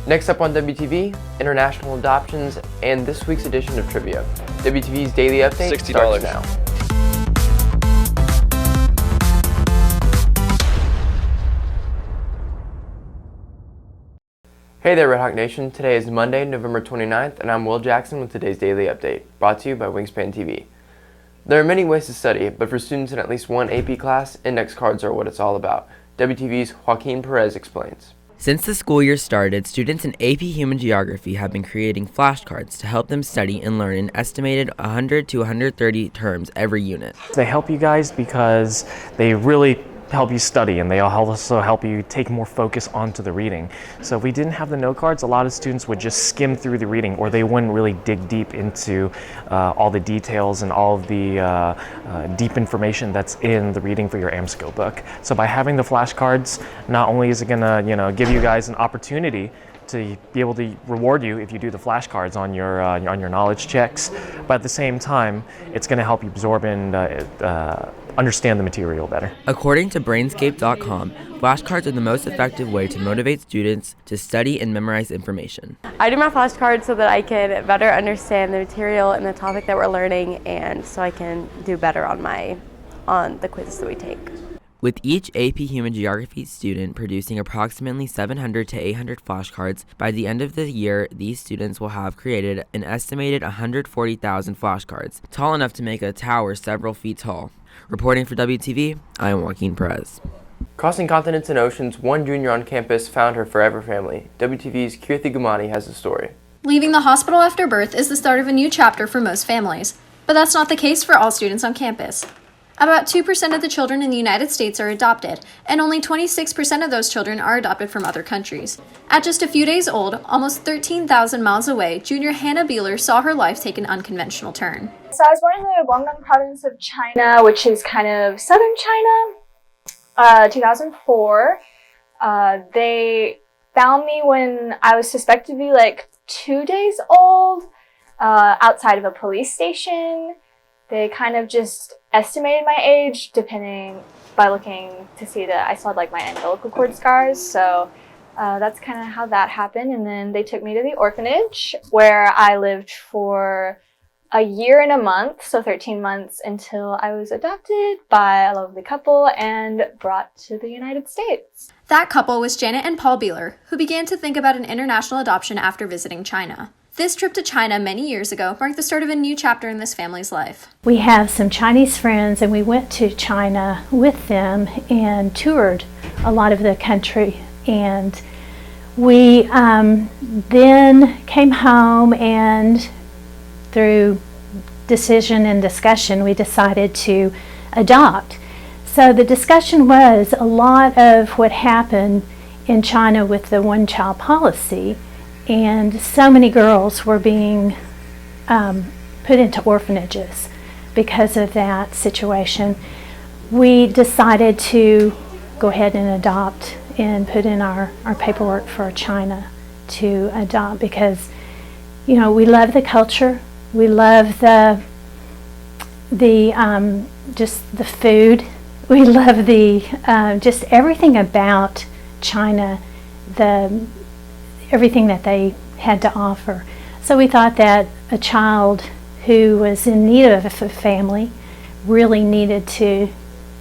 Next up on WTV, international adoptions and this week's edition of Trivia. WTV's Daily Update $60 starts now. Hey there, Red Hawk Nation. Today is Monday, November 29th, and I'm Will Jackson with today's Daily Update, brought to you by Wingspan TV. There are many ways to study, but for students in at least one AP class, index cards are what it's all about. WTV's Joaquin Perez explains. Since the school year started, students in AP Human Geography have been creating flashcards to help them study and learn an estimated 100 to 130 terms every unit. They help you guys because they really help you study, and they also help you take more focus onto the reading. So if we didn't have the note cards, a lot of students would just skim through the reading, or they wouldn't really dig deep into all the details and all of the deep information that's in the reading for your AMSCO book. So by having the flashcards, not only is it gonna give you guys an opportunity to be able to reward you if you do the flashcards on your knowledge checks, but at the same time, it's going to help you absorb and understand the material better. According to Brainscape.com, flashcards are the most effective way to motivate students to study and memorize information. I do my flashcards so that I can better understand the material and the topic that we're learning, and so I can do better on the quizzes that we take. With each AP Human Geography student producing approximately 700 to 800 flashcards, by the end of the year, these students will have created an estimated 140,000 flashcards, tall enough to make a tower several feet tall. Reporting for WTV, I am Joaquin Perez. Crossing continents and oceans, one junior on campus found her forever family. WTV's Kirthi Gumani has the story. Leaving the hospital after birth is the start of a new chapter for most families, but that's not the case for all students on campus. About 2% of the children in the United States are adopted, and only 26% of those children are adopted from other countries. At just a few days old, almost 13,000 miles away, junior Hannah BEELER saw her life take an unconventional turn. So I was born in the Guangdong province of China, which is kind of southern China, 2004. They found me when I was suspected to be like 2 days old, outside of a police station. They kind of just estimated my age by looking to see that I still had like my umbilical cord scars. So that's kind of how that happened. And then they took me to the orphanage where I lived for a year and a month, so 13 months, until I was adopted by a lovely couple and brought to the United States. That couple was Janet and Paul BEELER, who began to think about an international adoption after visiting China. This trip to China many years ago marked the start of a new chapter in this family's life. We have some Chinese friends, and we went to China with them and toured a lot of the country. And we then came home, and through decision and discussion, we decided to adopt. So the discussion was a lot of what happened in China with the one-child policy. And so many girls were being put into orphanages because of that situation. We decided to go ahead and adopt and put in our paperwork for China to adopt because, you know, we love the culture, we love just the food, we love the just everything about China, everything that they had to offer. So we thought that a child who was in need of a family really needed to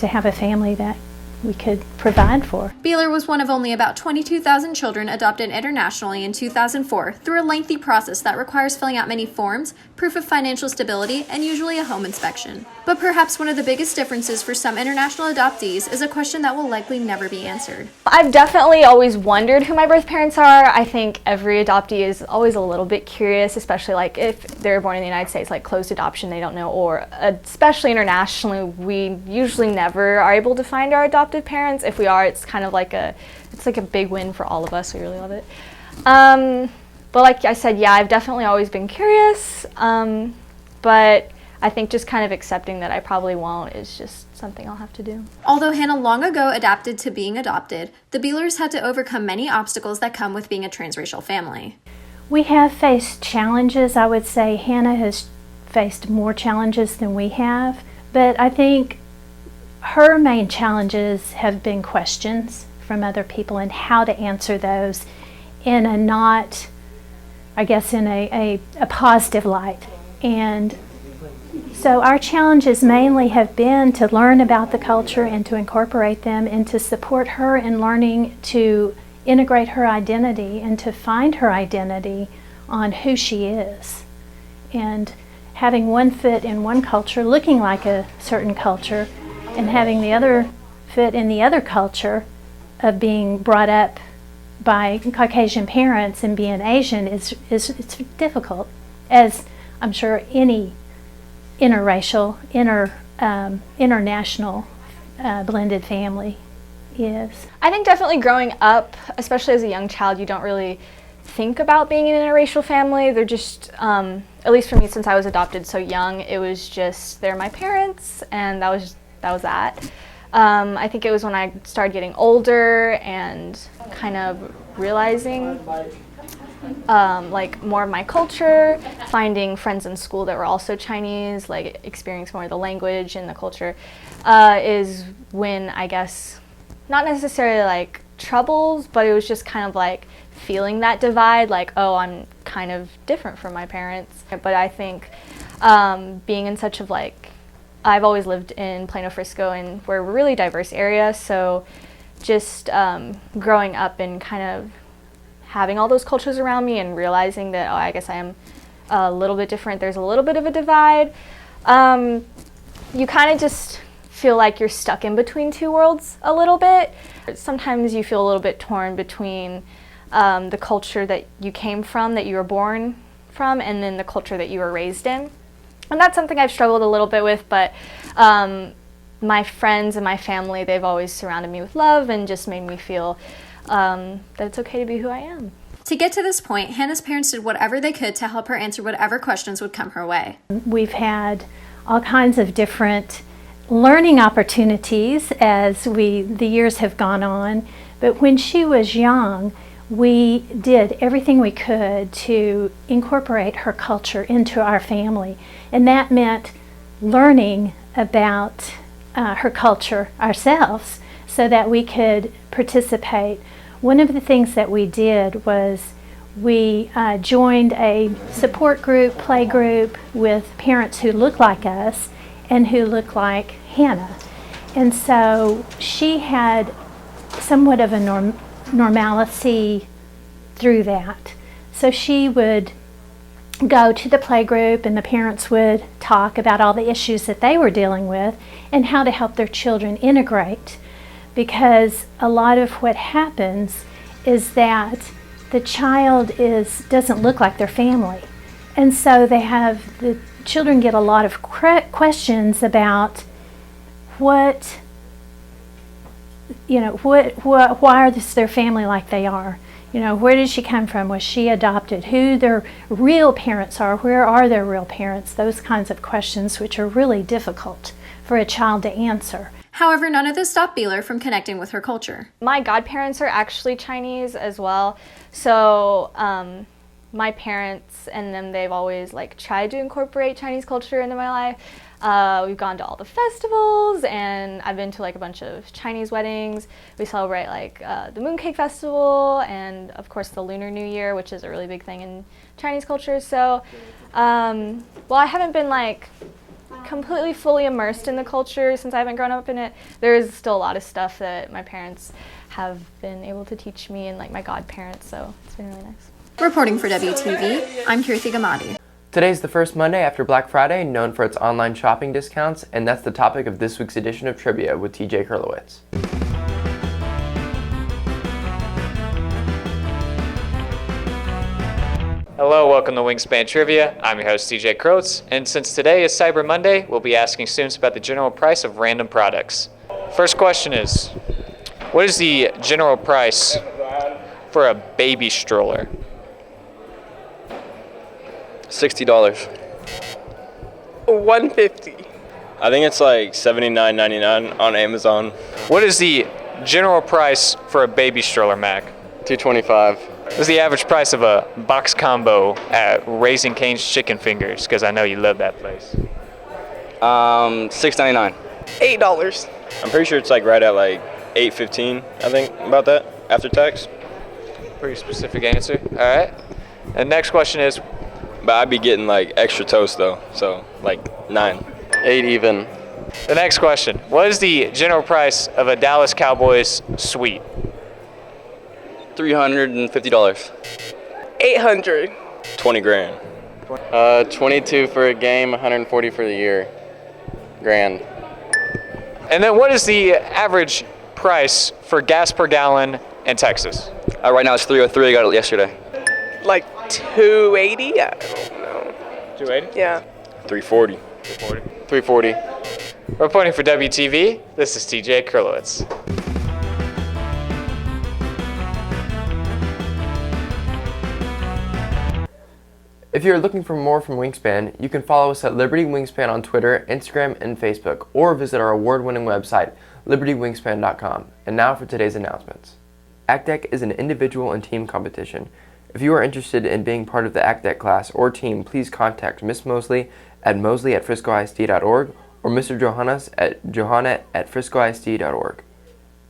have a family that we could provide for. BEELER was one of only about 22,000 children adopted internationally in 2004 through a lengthy process that requires filling out many forms, proof of financial stability, and usually a home inspection. But perhaps one of the biggest differences for some international adoptees is a question that will likely never be answered. I've definitely always wondered who my birth parents are. I think every adoptee is always a little bit curious, especially like if they're born in the United States, like closed adoption, they don't know, or especially internationally, we usually never are able to find our adopted parents. If we are, it's kind of like a big win for all of us. We really love it. But like I said, yeah, I've definitely always been curious, but I think just kind of accepting that I probably won't is just something I'll have to do. Although Hannah long ago adapted to being adopted, the BEELERs had to overcome many obstacles that come with being a transracial family. We have faced challenges. I would say Hannah has faced more challenges than we have, but I think her main challenges have been questions from other people and how to answer those in a not, I guess, in a positive light. And so our challenges mainly have been to learn about the culture and to incorporate them and to support her in learning to integrate her identity and to find her identity on who she is. And having one foot in one culture, looking like a certain culture, and having the other foot in the other culture of being brought up by Caucasian parents and being Asian is it's difficult, as I'm sure any interracial, international blended family is. I think definitely growing up, especially as a young child, you don't really think about being in an interracial family. They're just, at least for me, since I was adopted so young, it was just they're my parents, and that was that. I think it was when I started getting older and kind of realizing like more of my culture, finding friends in school that were also Chinese, like experiencing more of the language and the culture, is when I guess, not necessarily like troubles, but it was just kind of like feeling that divide, like, oh, I'm kind of different from my parents. But I think being in such of like, I've always lived in Plano, Frisco, and we're a really diverse area, so just growing up and kind of having all those cultures around me and realizing that, oh, I guess I am a little bit different, there's a little bit of a divide, you kind of just feel like you're stuck in between two worlds a little bit. Sometimes you feel a little bit torn between the culture that you came from, that you were born from, and then the culture that you were raised in. And that's something I've struggled a little bit with, but my friends and my family, they've always surrounded me with love and just made me feel that it's okay to be who I am. To get to this point, Hannah's parents did whatever they could to help her answer whatever questions would come her way. We've had all kinds of different learning opportunities as the years have gone on, but when she was young, we did everything we could to incorporate her culture into our family, and that meant learning about her culture ourselves so that we could participate. One of the things that we did was we joined a support group, play group with parents who look like us and who look like Hannah. And so she had somewhat of a normalcy through that. So she would go to the play group and the parents would talk about all the issues that they were dealing with and how to help their children integrate, because a lot of what happens is that the child doesn't look like their family, and so the children get a lot of questions about why is their family like they are? Where did she come from? Was she adopted? Who their real parents are? Where are their real parents? Those kinds of questions, which are really difficult for a child to answer. However, none of this stopped Beeler from connecting with her culture. My godparents are actually Chinese as well, so my parents and them, they've always tried to incorporate Chinese culture into my life. We've gone to all the festivals, and I've been to a bunch of Chinese weddings. We celebrate the Mooncake Festival, and of course the Lunar New Year, which is a really big thing in Chinese culture. So, while I haven't been completely fully immersed in the culture since I haven't grown up in it, there is still a lot of stuff that my parents have been able to teach me, and my godparents. So it's been really nice. Reporting for WTV, I'm Kirthi Gamadi. Today's the first Monday after Black Friday, known for its online shopping discounts, and that's the topic of this week's edition of Trivia with TJ Kurlowitz. Hello, welcome to Wingspan Trivia. I'm your host, TJ Kurlowitz, and since today is Cyber Monday, we'll be asking students about the general price of random products. First question is, what is the general price for a baby stroller? $60. $150. I think it's $79.99 on Amazon. What is the general price for a baby stroller, Mac? $225. What's the average price of a box combo at Raising Cane's Chicken Fingers? Because I know you love that place. $6.99. $8. I'm pretty sure it's right at $8.15, I think, about that, after tax. Pretty specific answer. All right. And next question is, But I'd be getting like extra toast though, so like 9. 8 even. the next question. What is the general price of a Dallas Cowboys suite? $350. 800. 20 grand. 22 for a game, 140 for the year. Grand. And then what is the average price for gas per gallon in Texas? Right now it's 303. I got it yesterday. Like 280? I don't know. 280? Yeah. 340. 340. Reporting for WTV, this is TJ Kurlowitz. If you're looking for more from Wingspan, you can follow us at Liberty Wingspan on Twitter, Instagram, and Facebook, or visit our award-winning website, libertywingspan.com. And now for today's announcements. ACTEC is an individual and team competition. If you are interested in being part of the ACTEC class or team, please contact Ms. Mosley at mosley@friscoisd.org or Mr. Johannes at johanna@friscoisd.org.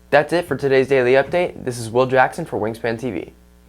That's it for today's daily update. This is Will Jackson for Wingspan TV.